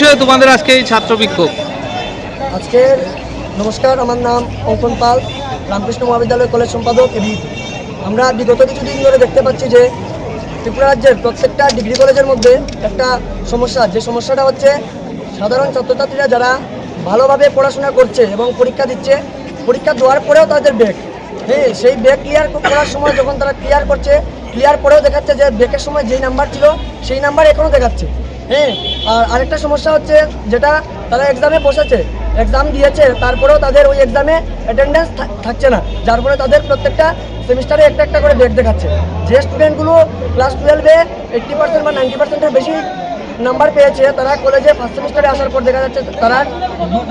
বিষয়ে তোমাদের আজকে এই ছাত্র বিক্ষোভ? আজকের নমস্কার, আমার নাম অঙ্কন পাল, রামকৃষ্ণ মহাবিদ্যালয় কলেজ সম্পাদক এবিপি। আমরা বিগত কিছুদিন ধরে দেখতে পাচ্ছি যে ত্রিপুরা রাজ্যের প্রত্যেকটা ডিগ্রি কলেজের মধ্যে একটা সমস্যা, যে সমস্যাটা হচ্ছে সাধারণ ছাত্রছাত্রীরা যারা ভালোভাবে পড়াশোনা করছে এবং পরীক্ষা দিচ্ছে, পরীক্ষা দেওয়ার পরেও তাদের ব্যাক, সেই ব্যাক ক্লিয়ার করার সময় যখন তারা ক্লিয়ার করছে, ক্লিয়ার পরেও দেখাচ্ছে যে ব্যাকের সময় যেই নাম্বার ছিল সেই নাম্বার এখনও দেখাচ্ছে। আর আরেকটা সমস্যা হচ্ছে যেটা তারা এক্সামে বসেছে, এক্সাম দিয়েছে, তারপরেও তাদের ওই এক্সামে অ্যাটেন্ডেন্স থাকছে না, যার ফলে তাদের প্রত্যেকটা সেমিস্টারে একটা একটা করে ব্যাক দেখাচ্ছে। যে স্টুডেন্টগুলো ক্লাস 12-এ 80% বা 90%-এর বেশি নাম্বার পেয়েছে, তারা কলেজে ফার্স্ট সেমিস্টারে আসার পর দেখা যাচ্ছে তারা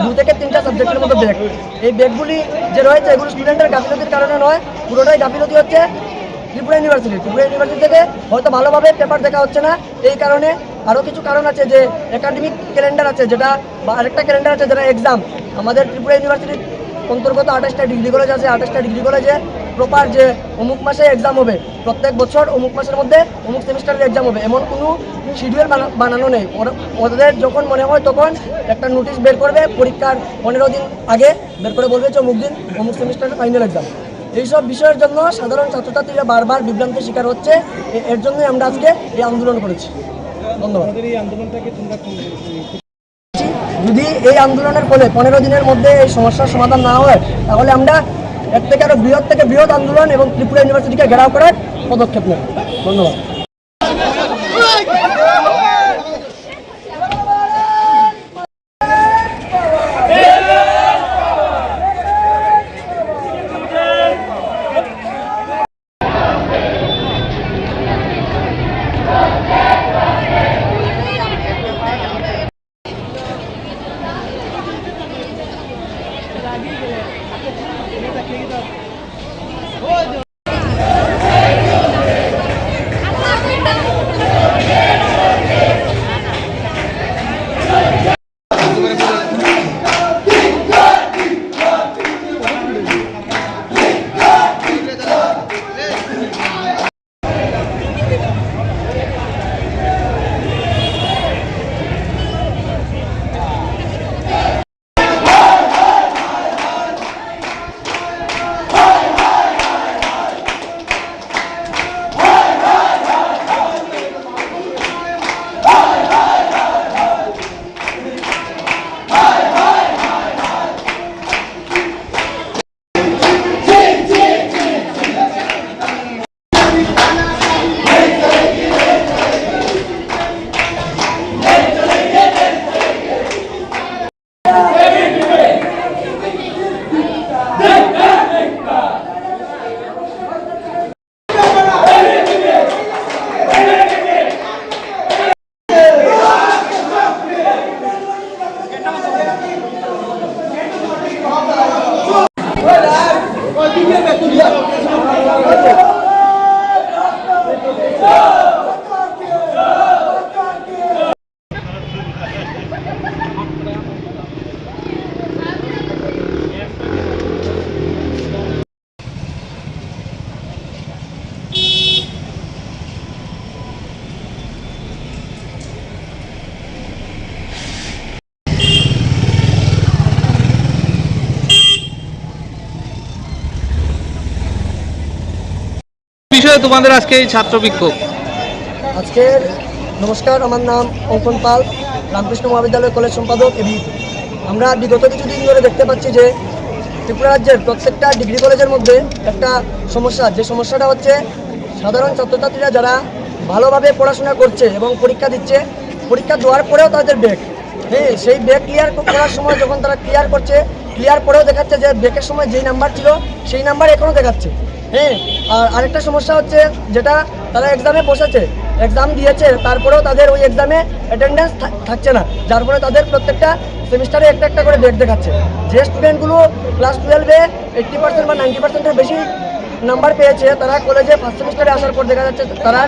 2 থেকে 3টা সাবজেক্টের মতো ব্যাক। এই ব্যাকগুলি যে রয়েছে এগুলো স্টুডেন্টের গাফিলতির কারণে নয়, পুরোটাই গাফিলতি হচ্ছে ত্রিপুরা ইউনিভার্সিটি থেকে হয়তো ভালোভাবে পেপার দেখা হচ্ছে না। এই কারণে আরও কিছু কারণ আছে, যে একাডেমিক ক্যালেন্ডার আছে যেটা, বা আরেকটা ক্যালেন্ডার আছে যেটা এক্সাম। আমাদের ত্রিপুরা ইউনিভার্সিটির অন্তর্গত 28টা ডিগ্রি কলেজ আছে, 28টা ডিগ্রি কলেজে প্রপার যে অমুক মাসে এক্সাম হবে, প্রত্যেক বছর অমুক মাসের মধ্যে অমুক সেমিস্টারের এক্সাম হবে, এমন কোনো শিডিউল বানানো নেই। ওদের যখন মনে হয় তখন একটা নোটিশ বের করবে, পরীক্ষার 15 দিন আগে বের করে বলবে যে অমুক দিন অমুক সেমিস্টারের ফাইনাল এক্সাম। এইসব বিষয়ের জন্য সাধারণ ছাত্রছাত্রীরা বারবার বিভ্রান্তির শিকার হচ্ছে। এর জন্যই আমরা আজকে এই আন্দোলন করেছি। ধন্যবাদ। যদি এই আন্দোলনের ফলে 15 দিনের মধ্যে এই সমস্যার সমাধান না হয়, তাহলে আমরা এর থেকে আরও বৃহৎ আন্দোলন এবং ত্রিপুরা ইউনিভার্সিটিকে ঘেরাও করার পদক্ষেপ নেব। ধন্যবাদ। বিষয়ে তোমাদের আজকে এই ছাত্র বিক্ষোভ? আজকের নমস্কার, আমার নাম অঙ্কন পাল, রামকৃষ্ণ মহাবিদ্যালয় কলেজ সম্পাদক এবিপি। আমরা বিগত কিছুদিন ধরে দেখতে পাচ্ছি যে ত্রিপুরা রাজ্যের প্রত্যেকটা ডিগ্রি কলেজের মধ্যে একটা সমস্যা, যে সমস্যাটা হচ্ছে সাধারণ ছাত্রছাত্রীরা যারা ভালোভাবে পড়াশোনা করছে এবং পরীক্ষা দিচ্ছে, পরীক্ষা দেওয়ার পরেও তাদের ব্যাক, সেই ব্যাক ক্লিয়ার করার সময় যখন তারা ক্লিয়ার করছে, ক্লিয়ার পরেও দেখাচ্ছে যে ব্যাকের সময় যেই নাম্বার ছিল সেই নাম্বার এখনও দেখাচ্ছে। আর আরেকটা সমস্যা হচ্ছে যেটা তারা এক্সামে বসেছে, এক্সাম দিয়েছে, তারপরেও তাদের ওই এক্সামে অ্যাটেন্ডেন্স থাকছে না, যার ফলে তাদের প্রত্যেকটা সেমিস্টারে একটা একটা করে ব্যাক দেখাচ্ছে। যে স্টুডেন্টগুলো ক্লাস 12-এ 80% বা 90%-এর বেশি নাম্বার পেয়েছে, তারা কলেজে ফার্স্ট সেমিস্টারে আসার পর দেখা যাচ্ছে তারা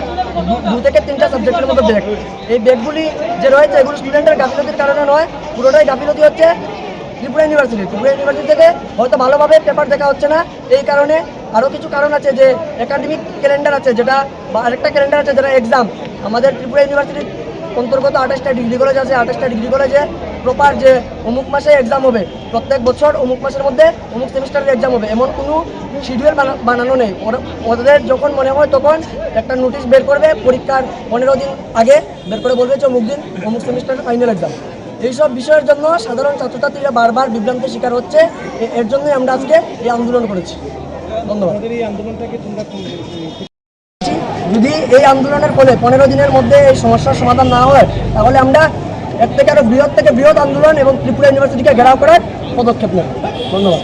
2 থেকে 3টা সাবজেক্টের মতো ব্যাক। এই ব্যাকগুলি যে রয়েছে এগুলো স্টুডেন্টের গাফিলতির কারণে নয়, পুরোটাই গাফিলতি হচ্ছে ত্রিপুরা ইউনিভার্সিটি থেকে হয়তো ভালোভাবে পেপার দেখা হচ্ছে না। এই কারণে আরও কিছু কারণ আছে, যে একাডেমিক ক্যালেন্ডার আছে যেটা, বা আরেকটা ক্যালেন্ডার আছে যেটা এক্সাম। আমাদের ত্রিপুরা ইউনিভার্সিটির অন্তর্গত 28টা ডিগ্রি কলেজ আছে। 28টা ডিগ্রি কলেজে প্রপার যে অমুক মাসে এক্সাম হবে, প্রত্যেক বছর অমুক মাসের মধ্যে অমুক সেমিস্টারের এক্সাম হবে, এমন কোনো শিডিউল বানানো নেই। ওদের যখন মনে হয় তখন একটা নোটিশ বের করবে, পরীক্ষার 15 দিন আগে বের করে বলবে যে অমুক দিন অমুক সেমিস্টারের ফাইনাল এক্সাম। এইসব বিষয়ের জন্য সাধারণ ছাত্রছাত্রীরা বারবার বিভ্রান্তির শিকার হচ্ছে। এর জন্যই আমরা আজকে এই আন্দোলন করেছি। ধন্যবাদ। যদি এই আন্দোলনের ফলে 15 দিনের মধ্যে এই সমস্যার সমাধান না হয়, তাহলে আমরা এর থেকে আরো বৃহৎ আন্দোলন এবং ত্রিপুরা ইউনিভার্সিটিকে ঘেরাও করার পদক্ষেপ নেব। ধন্যবাদ।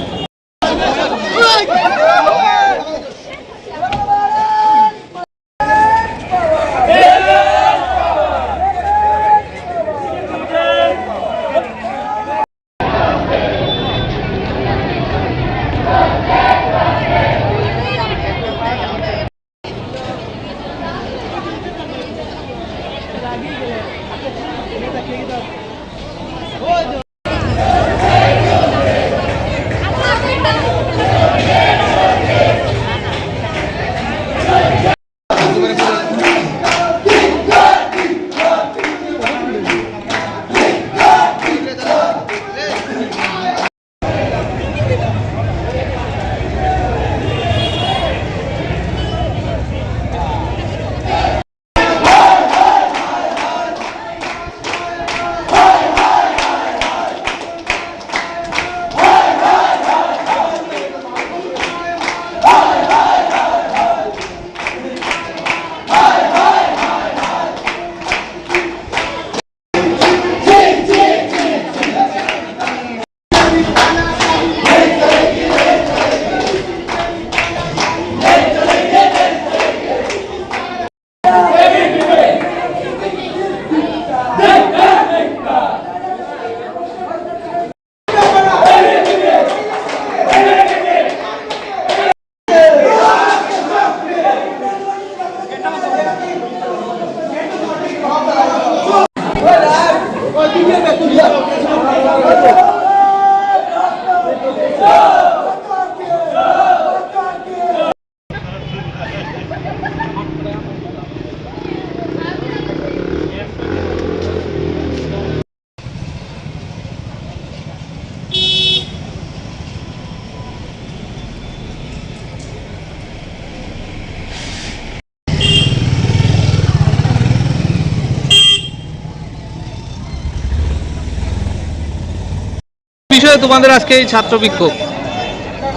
বিষয়ে তোমাদের আজকে এই ছাত্র বিক্ষোভ?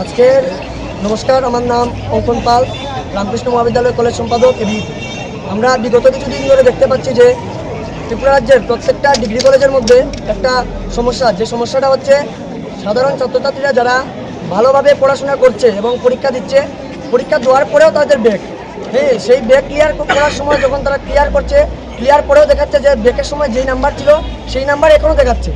আজকের নমস্কার, আমার নাম অঙ্কন পাল, রামকৃষ্ণ মহাবিদ্যালয় কলেজ সম্পাদক এবি। আমরা বিগত কিছুদিন ধরে দেখতে পাচ্ছি যে ত্রিপুরা রাজ্যের প্রত্যেকটা ডিগ্রি কলেজের মধ্যে একটা সমস্যা, যে সমস্যাটা হচ্ছে সাধারণ ছাত্রছাত্রীরা যারা ভালোভাবে পড়াশোনা করছে এবং পরীক্ষা দিচ্ছে, পরীক্ষা দেওয়ার পরেও তাদের ব্যাক, সেই ব্যাক ক্লিয়ার করার সময় যখন তারা ক্লিয়ার করছে, ক্লিয়ার পরেও দেখাচ্ছে যে ব্যাকের সময় যেই নাম্বার ছিল সেই নাম্বার এখনও দেখাচ্ছে।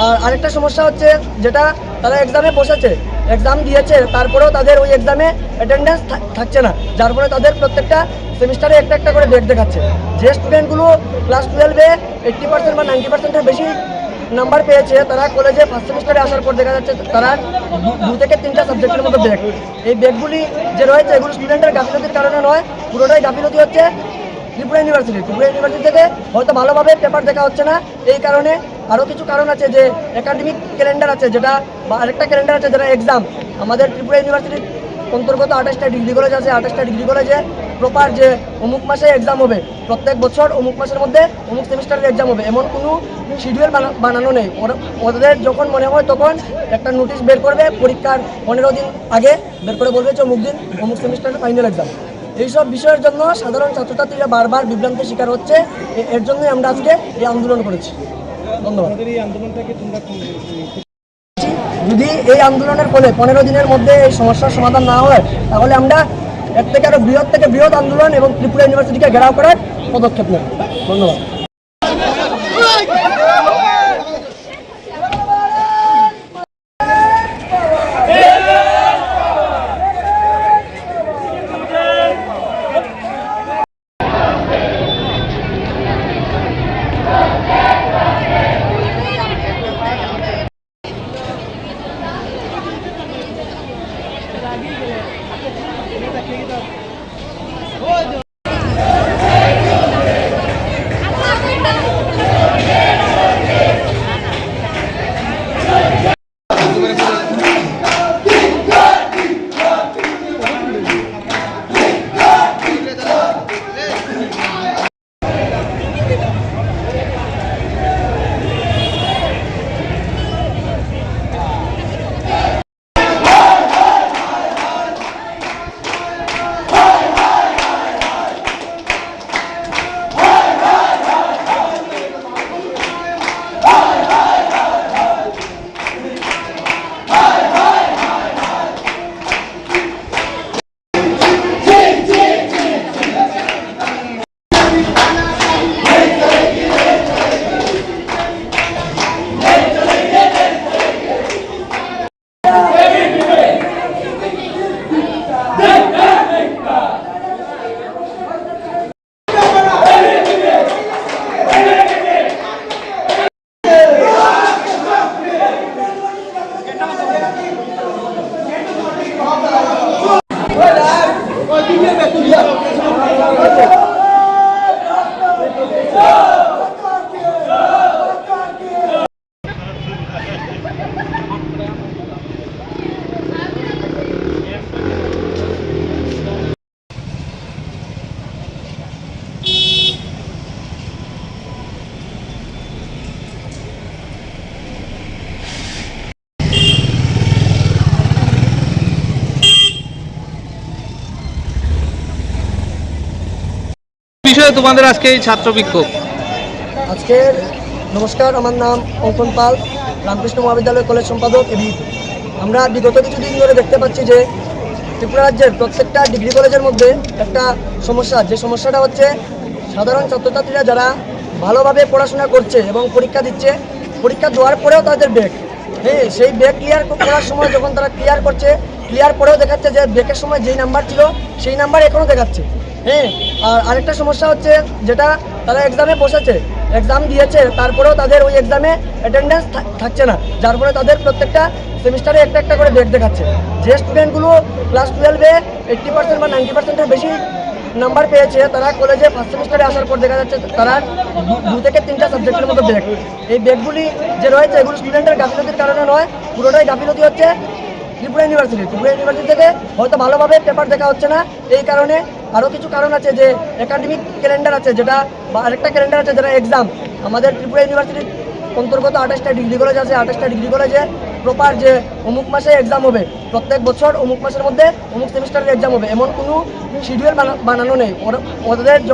আর আরেকটা সমস্যা হচ্ছে যেটা তারা এক্সামে বসেছে, এক্সাম দিয়েছে, তারপরেও তাদের ওই এক্সামে অ্যাটেন্ডেন্স থাকছে না, যার ফলে তাদের প্রত্যেকটা সেমিস্টারে একটা করে ব্যাক দেখাচ্ছে। যে স্টুডেন্টগুলো ক্লাস 12-এ 80% বা 90%-এর বেশি নাম্বার পেয়েছে, তারা কলেজে ফার্স্ট সেমিস্টারে আসার পর দেখা যাচ্ছে তারা 2 থেকে 3টা সাবজেক্টের মতো ব্যাক। এই ব্যাকগুলি যে রয়েছে এগুলো স্টুডেন্টের গাফিলতির কারণে নয়, পুরোটাই গাফিলতি হচ্ছে ত্রিপুরা ইউনিভার্সিটি থেকে হয়তো ভালোভাবে পেপার দেখা হচ্ছে না। এই কারণে আরও কিছু কারণ আছে, যে একাডেমিক ক্যালেন্ডার আছে যেটা, বা আরেকটা ক্যালেন্ডার আছে যেটা এক্সাম। আমাদের ত্রিপুরা ইউনিভার্সিটির অন্তর্গত 28টা ডিগ্রি কলেজ আছে। 28টা ডিগ্রি কলেজে প্রপার যে অমুক মাসে এক্সাম হবে, প্রত্যেক বছর অমুক মাসের মধ্যে অমুক সেমিস্টারের এক্সাম হবে, এমন কোনো শিডিউল বানানো নেই। ওদের যখন মনে হয় তখন একটা নোটিশ বের করবে, পরীক্ষার 15 দিন আগে বের করে বলবে যে অমুক দিন অমুক সেমিস্টারের ফাইনাল এক্সাম। এইসব বিষয়ের জন্য সাধারণ ছাত্রছাত্রীরা বারবার বিভ্রান্তির শিকার হচ্ছে। এর জন্যই আমরা আজকে এই আন্দোলন করেছি। ধন্যবাদ। যদি এই আন্দোলনের ফলে 15 দিনের মধ্যে এই সমস্যার সমাধান না হয়, তাহলে আমরা এর থেকে আরো বৃহৎ আন্দোলন এবং ত্রিপুরা ইউনিভার্সিটিকে ঘেরাও করার পদক্ষেপ নেব। ধন্যবাদ। বিষয়ে তোমাদের আজকে এই ছাত্র বিক্ষোভ? আজকের নমস্কার, আমার নাম অঙ্কন পাল, রামকৃষ্ণ মহাবিদ্যালয় কলেজ সম্পাদক এবিইটি। আমরা বিগত কিছুদিন ধরে দেখতে পাচ্ছি যে ত্রিপুরা রাজ্যের প্রত্যেকটা ডিগ্রি কলেজের মধ্যে একটা সমস্যা, যে সমস্যাটা হচ্ছে সাধারণ ছাত্রছাত্রীরা যারা ভালোভাবে পড়াশোনা করছে এবং পরীক্ষা দিচ্ছে, পরীক্ষা দেওয়ার পরেও তাদের ব্যাক, সেই ব্যাক ক্লিয়ার করার সময় যখন তারা ক্লিয়ার করছে, ক্লিয়ার পরেও দেখাচ্ছে যে ব্যাকের সময় যেই নাম্বার ছিল সেই নাম্বার এখনও দেখাচ্ছে। আর আরেকটা সমস্যা হচ্ছে যেটা তারা এক্সামে বসেছে, এক্সাম দিয়েছে, তারপরেও তাদের ওই এক্সামে অ্যাটেন্ডেন্স থাকছে না, যার ফলে তাদের প্রত্যেকটা সেমিস্টারে একটা একটা করে ব্যাক দেখাচ্ছে। যে স্টুডেন্টগুলো ক্লাস 12-এ 80% বা 90%-এর বেশি নাম্বার পেয়েছে, তারা কলেজে ফার্স্ট সেমিস্টারে আসার পর দেখা যাচ্ছে তারা 2 থেকে 3টা সাবজেক্টের মতো ব্যাক। এই ব্যাকগুলি যে রয়েছে এগুলো স্টুডেন্টের গাফিলতির কারণে নয়, পুরোটাই গাফিলতি হচ্ছে ত্রিপুরা ইউনিভার্সিটি থেকে হয়তো ভালোভাবে পেপার দেখা হচ্ছে না। এই কারণে আরও কিছু কারণ আছে, যে একাডেমিক ক্যালেন্ডার আছে যেটা, বা আরেকটা ক্যালেন্ডার আছে যেটা এক্সাম। আমাদের ত্রিপুরা ইউনিভার্সিটির অন্তর্গত 28টা ডিগ্রি কলেজ আছে, 28টা ডিগ্রি কলেজে প্রপার যে অমুক মাসে এক্সাম হবে, প্রত্যেক বছর অমুক মাসের মধ্যে অমুক সেমিস্টারের এক্সাম হবে, এমন কোনো শিডিউল বানানো নেই। ওদের যখন